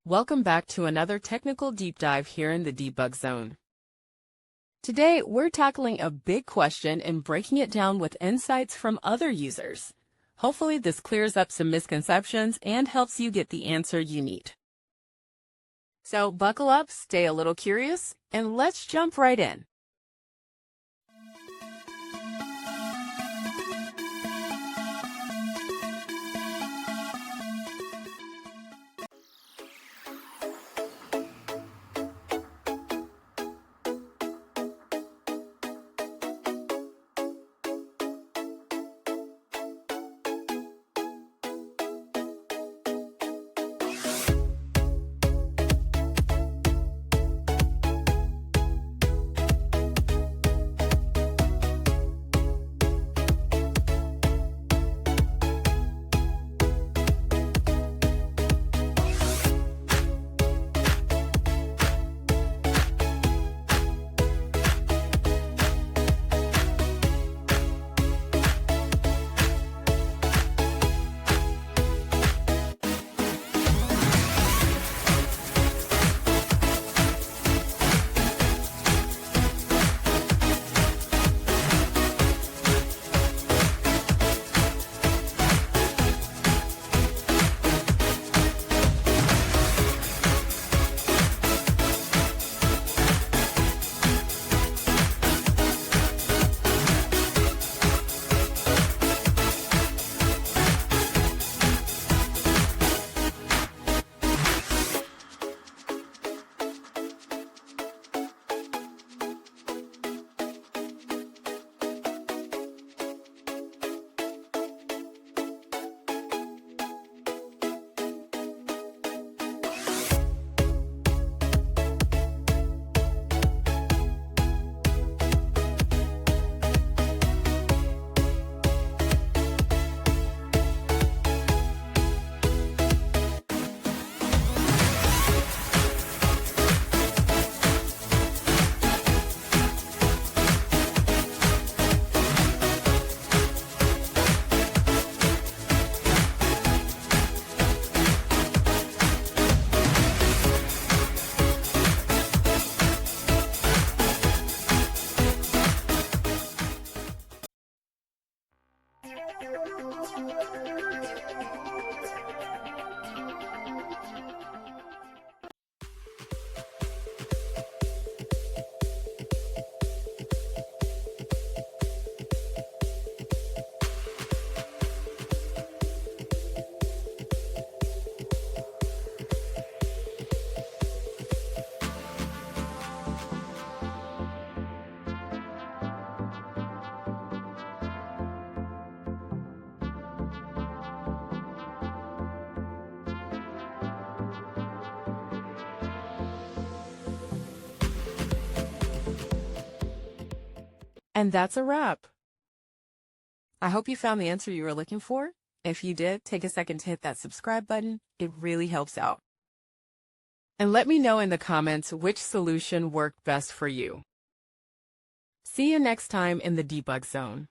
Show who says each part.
Speaker 1: Welcome back to another technical deep dive here in the debug zone. Today, we're tackling a big question and breaking it down with insights from other users. Hopefully, this clears up some misconceptions and helps you get the answer you need. So buckle up, stay a little curious, and let's jump right in. And that's a wrap. I hope you found the answer you were looking for. If you did, take a second to hit that subscribe button. It really helps out. And let me know in the comments which solution worked best for you. See you next time in the debug zone.